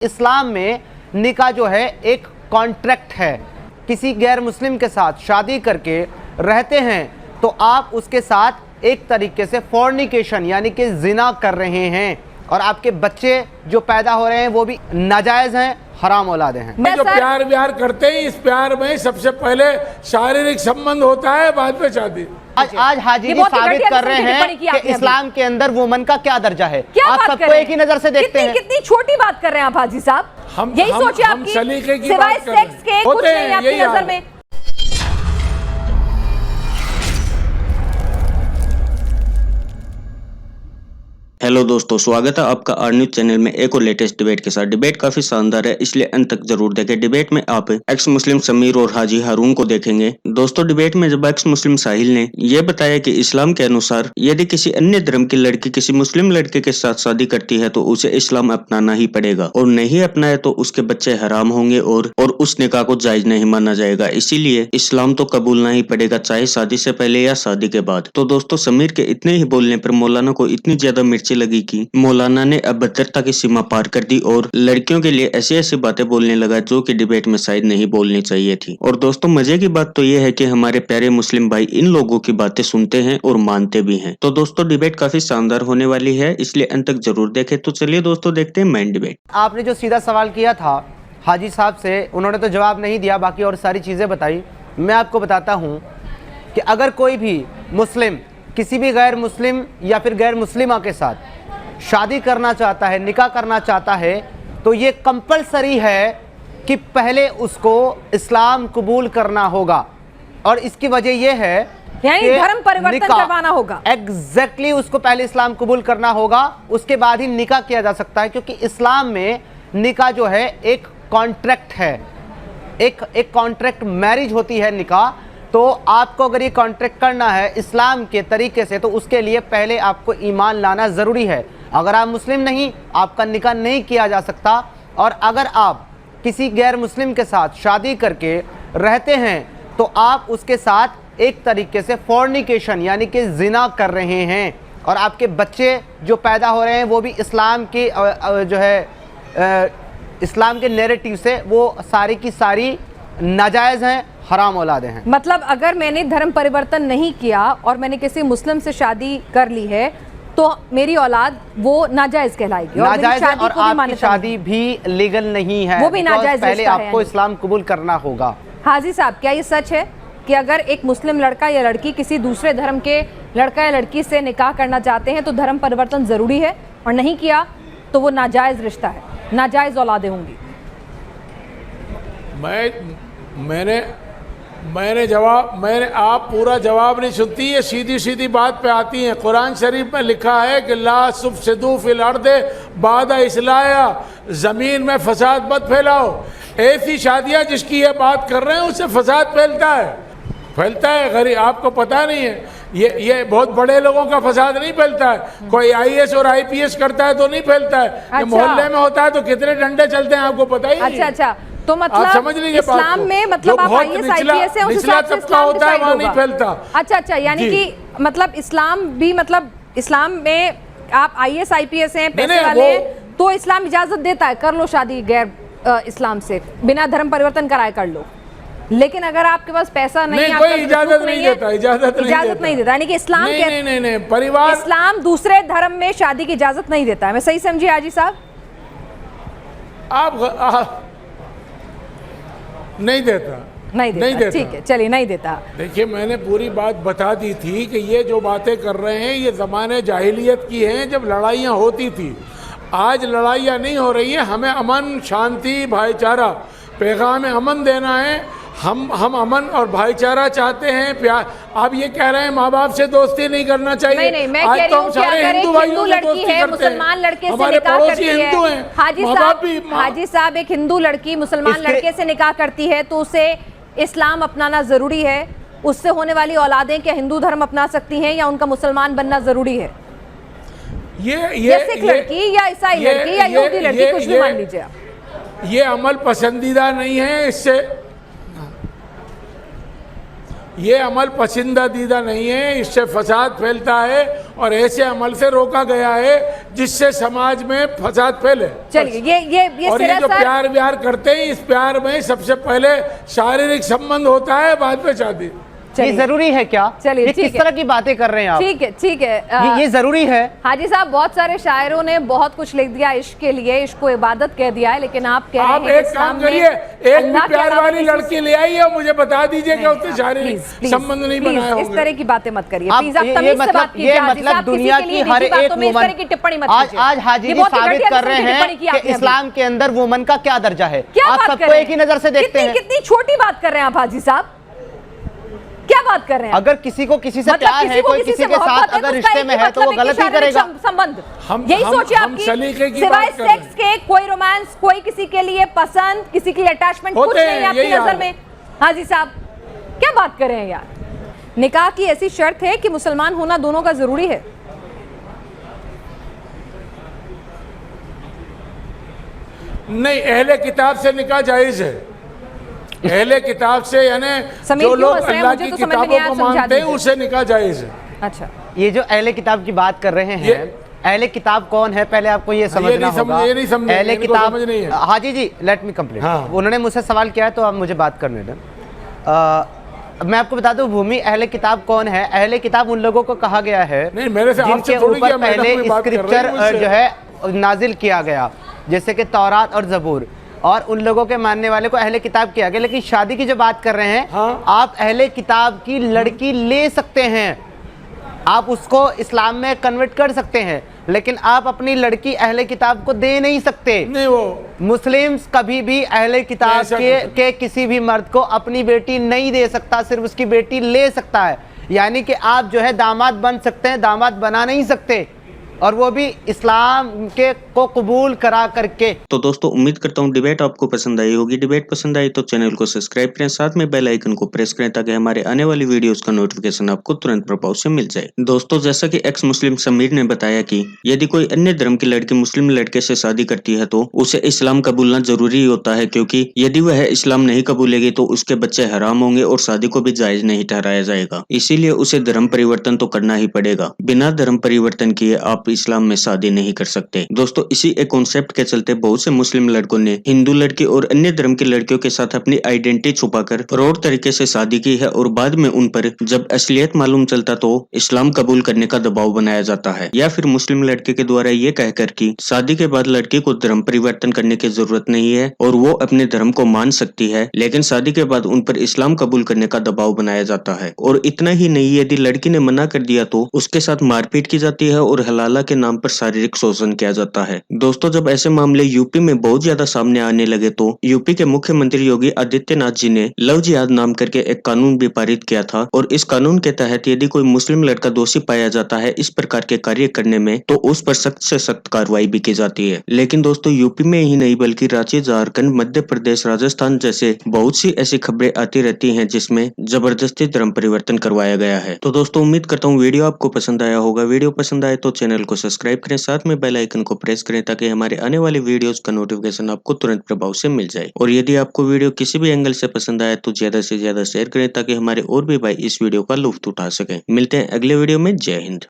इस्लाम में निकाह जो है एक कॉन्ट्रैक्ट है। किसी गैर मुस्लिम के साथ शादी करके रहते हैं तो आप उसके साथ एक तरीके से फॉर्निकेशन यानी कि जिना कर रहे हैं और आपके बच्चे जो पैदा हो रहे हैं वो भी नाजायज़ हैं, हराम औलादे हैं। जो प्यार व्यार करते हैं, इस प्यार में सबसे पहले शारीरिक संबंध होता है, बाद में शादी। आज हाजी जी साबित कर रहे हैं कि इस्लाम के अंदर वुमन का क्या दर्जा है। आप सबको एक ही नजर से देखते हैं। कितनी छोटी बात कर रहे हैं आप हाजी साहब। यही सोचिए आपकी सिवाय सेक्स के कुछ नहीं आपकी नजर में। हेलो दोस्तों, स्वागत है आपका आर न्यूज चैनल में एक और लेटेस्ट डिबेट के साथ। डिबेट काफी शानदार है, इसलिए अंत तक जरूर देखें। डिबेट में आप एक्स मुस्लिम समीर और हाजी हारून को देखेंगे। दोस्तों, डिबेट में जब एक्स मुस्लिम साहिल ने यह बताया कि इस्लाम के अनुसार यदि किसी अन्य धर्म की लड़की किसी मुस्लिम लड़के के साथ शादी करती है तो उसे इस्लाम अपनाना ही पड़ेगा, और नहीं अपनाए तो उसके बच्चे हराम होंगे और उस निकाह को जायज नहीं माना जाएगा। इसीलिए इस्लाम तो कबूलना ही पड़ेगा, चाहे शादी से पहले या शादी के बाद। तो दोस्तों, समीर के इतने ही बोलने पर मौलाना को इतनी ज्यादा मिर्ची लगी कि मौलाना ने अभद्रता की सीमा पार कर दी और लड़कियों के लिए ऐसी ऐसी बातें बोलने लगा जो कि डिबेट में शायद नहीं बोलनी चाहिए थी। और दोस्तों, मजे की बात तो यह है कि हमारे प्यारे मुस्लिम भाई इन लोगों की बातें सुनते हैं और मानते भी हैं। तो दोस्तों, डिबेट काफी शानदार होने वाली है, इसलिए अंत तक जरूर देखें। तो चलिए दोस्तों, देखते हैं मेन डिबेट। आपने जो सीधा सवाल किया था हाजी साहब से, उन्होंने तो जवाब नहीं दिया, बाकी और सारी चीजें बताई। मैं आपको बताता हूं कि अगर कोई भी मुस्लिम किसी भी गैर मुस्लिम या फिर गैर मुस्लिमा के साथ शादी करना चाहता है, निकाह करना चाहता है, तो ये कंपलसरी है कि पहले उसको इस्लाम कबूल करना होगा। और इसकी वजह यह है यानी धर्म परिवर्तन करवाना होगा। एग्जैक्टली, उसको पहले इस्लाम कबूल करना होगा, उसके बाद ही निकाह किया जा सकता है। क्योंकि इस्लाम में निकाह जो है एक कॉन्ट्रैक्ट है, एक कॉन्ट्रैक्ट मैरिज होती है निकाह। तो आपको अगर ये कॉन्ट्रैक्ट करना है इस्लाम के तरीके से तो उसके लिए पहले आपको ईमान लाना ज़रूरी है। अगर आप मुस्लिम नहीं, आपका निकाह नहीं किया जा सकता। और अगर आप किसी गैर मुस्लिम के साथ शादी करके रहते हैं तो आप उसके साथ एक तरीके से फॉर्निकेशन यानी कि जिना कर रहे हैं और आपके बच्चे जो पैदा हो रहे हैं वो भी इस्लाम की जो है इस्लाम के नैरेटिव से वो सारी की सारी नाजायज़ हैं, हराम औलादे हैं। मतलब अगर मैंने धर्म परिवर्तन नहीं किया और मैंने किसी मुस्लिम से शादी कर ली है तो मेरी औलाद वो नाजायज कहलाएगी और नाजायज है, और आपकी शादी भी लीगल नहीं है, वो भी नाजायज। पहले आपको इस्लाम कबूल करना होगा। हाजी साहब, क्या ये सच है कि अगर एक मुस्लिम लड़का या लड़की किसी दूसरे धर्म के लड़का या लड़की से निकाह करना चाहते हैं तो धर्म परिवर्तन जरूरी है, और नहीं किया तो वो नाजायज रिश्ता है, नाजायज औलादे होंगी? मैंने आप पूरा जवाब नहीं सुनती, ये सीधी सीधी बात पे आती हैं। कुरान शरीफ में लिखा है कि ला तुफसिदू फिल अर्दे बादा इस्लाहा, ज़मीन में फसाद मत फैलाओ। ऐसी शादियां जिसकी ये बात कर रहे हैं उससे फसाद फैलता है। गरीब, आपको पता नहीं है, ये बहुत बड़े लोगों का फसाद नहीं फैलता है। कोई आईएएस और आईपीएस करता है तो नहीं फैलता है। अच्छा। मोहल्ले में होता है तो कितने डंडे चलते हैं आपको पता ही नहीं। अच्छा, तो मतलब समझ लीजिए इस्लाम में मतलब आप आईएएस आईपीएस है उस हिसाब से इस्लाम होता है, वहाँ नहीं फैलता। अच्छा, यानी कि मतलब इस्लाम भी, मतलब इस्लाम में आप आईएएस आईपीएस हैं, पैसे वाले हैं, तो इस्लाम इजाजत देता है कर लो शादी गैर इस्लाम से, बिना धर्म परिवर्तन कराए कर लो। लेकिन अगर आपके पास पैसा नहीं, कोई इजाजत नहीं देता, इजाजत नहीं देता। यानी कि इस्लाम नहीं, परिवार इस्लाम दूसरे धर्म में शादी की इजाजत नहीं देता है। मैं सही समझी हाजी साहब? आप नहीं देता। ठीक है, चलिए, नहीं देता। देखिए, मैंने पूरी बात बता दी थी कि ये जो बातें कर रहे हैं ये ज़माने जाहिलियत की हैं, जब लड़ाइयाँ होती थी। आज लड़ाइयाँ नहीं हो रही है। हमें अमन, शांति, भाईचारा, पैगाम अमन देना है। हम अमन और भाईचारा चाहते हैं, प्यार। आप ये कह रहे हैं माँ बाप से दोस्ती नहीं करना चाहिए। नहीं, मैं कह रही हूँ कि अगर एक हिंदू लड़की है मुसलमान लड़के से निकाह करती है, हाजी साहब, एक हिंदू लड़की मुसलमान लड़के से निकाह करती है तो उसे इस्लाम अपनाना जरूरी है। उससे होने वाली औलादें क्या हिंदू धर्म अपना सकती हैं या उनका मुसलमान बनना जरूरी है? ये सिख लड़की या ईसाई लड़की या यहूदी लड़की, कुछ भी मान लीजिए, ये अमल पसंदीदा नहीं है। इससे ये अमल पसंदीदा नहीं है, इससे फसाद फैलता है और ऐसे अमल से रोका गया है जिससे समाज में फसाद फैले। चलिए ये और ये जो प्यार व्यार करते हैं, इस प्यार में सबसे पहले शारीरिक संबंध होता है, बाद में शादी। ये जरूरी है क्या? चलिए, ये किस तरह की बातें कर रहे हैं आप? ठीक है ये जरूरी है। हाजी साहब, बहुत सारे शायरों ने बहुत कुछ लिख दिया इश्क के लिए, इश्क को इबादत कह दिया है, लेकिन आप कह रहे हैं एक काम करिए, एक भी प्यार वाली लड़की ले आइए और मुझे बता दीजिए कि उससे शारीरिक संबंध नहीं बनाए होंगे। इस तरह की बातें मत करिए प्लीज, आप तमीज से बात कीजिए। ये मतलब दुनिया की हर एक वुमन, टिप्पणी मत कीजिए। आज हाजी जी साबित कर रहे हैं कि इस्लाम के अंदर वुमन का क्या दर्जा है। आप सबको एक ही नजर से देखते हैं। कितनी छोटी बात कर रहे हैं आप हाजी साहब, क्या बात कर रहे हैं? अगर किसी को किसी से प्यार है, कोई किसी के साथ अगर रिश्ते में है तो वो गलत ही करेगा। संबंध यही सोचिए आपकी, सिवाय सेक्स के कोई रोमांस, कोई किसी के लिए पसंद, किसी के लिए अटैचमेंट कुछ नहीं है आपकी नजर में। हाजी साहब क्या बात कर रहे हैं यार? निकाह की ऐसी शर्त है कि मुसलमान होना दोनों का जरूरी है। नहीं, अहले किताब से निकाह जायज है। अहले किताब से यानी जो लोग अल्लाह की किताबों को मानते हैं उसे निकाह जायज है। अच्छा, ये जो अहले किताब की बात कर रहे हैं, अहले किताब कौन है पहले आपको ये समझना होगा। अहले किताब, हाजी जी लेट मी कंप्लीट। उन्होंने मुझसे सवाल किया है तो आप मुझे बात करने दें। मैं आपको बता दूं, भूमि अहले किताब कौन है? अहले किताब उन लोगों को कहा गया है जिनके ऊपर पहले स्क्रिप्चर जो है नाजिल किया गया, जैसे कि तौरात और ज़बूर, और उन लोगों के मानने वाले को अहले किताब किया गया। लेकिन शादी की जो बात कर रहे हैं, आप अहले किताब की लड़की ले सकते हैं, आप उसको इस्लाम में कन्वर्ट कर सकते हैं, लेकिन आप अपनी लड़की अहले किताब को दे नहीं सकते। नहीं, वो मुस्लिम्स कभी भी अहले किताब के किसी भी मर्द को अपनी बेटी नहीं दे सकता, सिर्फ उसकी बेटी ले सकता है। यानी कि आप जो है दामाद बन सकते हैं, दामाद बना नहीं सकते, और वो भी इस्लाम के को कबूल करा करके। तो दोस्तों उम्मीद करता हूँ डिबेट आपको पसंद आई होगी। डिबेट पसंद आई तो चैनल को सब्सक्राइब करें, साथ में बेल आइकन को प्रेस करें ताकि हमारे आने वाली वीडियोस का नोटिफिकेशन आपको तुरंत प्रभाव से मिल जाए। दोस्तों जैसा कि एक्स मुस्लिम समीर ने बताया कि यदि कोई अन्य धर्म की लड़की मुस्लिम लड़के से शादी करती है तो उसे इस्लाम कबूलना जरूरी होता है, क्योंकि यदि वह इस्लाम नहीं कबूलेगी तो उसके बच्चे हराम होंगे और शादी को भी जायज नहीं ठहराया जाएगा। इसीलिए उसे धर्म परिवर्तन तो करना ही पड़ेगा। बिना धर्म परिवर्तन किए आप इस्लाम में शादी नहीं कर सकते। दोस्तों इसी एक कॉन्सेप्ट के चलते बहुत से मुस्लिम लड़कों ने हिंदू लड़की और अन्य धर्म की लड़कियों के साथ अपनी आइडेंटिटी छुपाकर फ्रॉड तरीके से शादी की है, और बाद में उन पर जब असलियत मालूम चलता तो इस्लाम कबूल करने का दबाव बनाया जाता है, या फिर मुस्लिम लड़के के द्वारा ये कहकर कि शादी के बाद लड़की को धर्म परिवर्तन करने की जरूरत नहीं है और वो अपने धर्म को मान सकती है, लेकिन शादी के बाद उन पर इस्लाम कबूल करने का दबाव बनाया जाता है। और इतना ही नहीं, यदि लड़की ने मना कर दिया तो उसके साथ मारपीट की जाती है और हलाला के नाम पर शारीरिक शोषण किया जाता है। दोस्तों जब ऐसे मामले यूपी में बहुत ज्यादा सामने आने लगे तो यूपी के मुख्यमंत्री योगी आदित्यनाथ जी ने लव जिहाद नाम करके एक कानून भी पारित किया था, और इस कानून के तहत यदि कोई मुस्लिम लड़का दोषी पाया जाता है इस प्रकार के कार्य करने में तो उस पर सख्त से सख्त कार्रवाई भी की जाती है। लेकिन दोस्तों यूपी में ही नहीं बल्कि रांची, झारखंड, मध्य प्रदेश, राजस्थान जैसे बहुत सी ऐसी खबरें आती रहती हैं जिसमें जबरदस्ती धर्म परिवर्तन करवाया गया है। तो दोस्तों उम्मीद करता हूँ वीडियो आपको पसंद आया होगा। वीडियो पसंद आए तो चैनल को सब्सक्राइब करें, साथ में बेल आइकन को प्रेस करें ताकि हमारे आने वाली वीडियोस का नोटिफिकेशन आपको तुरंत प्रभाव से मिल जाए। और यदि आपको वीडियो किसी भी एंगल से पसंद आए तो ज्यादा से ज्यादा शेयर करें ताकि हमारे और भी भाई इस वीडियो का लुत्फ उठा सकें। मिलते हैं अगले वीडियो में। जय हिंद।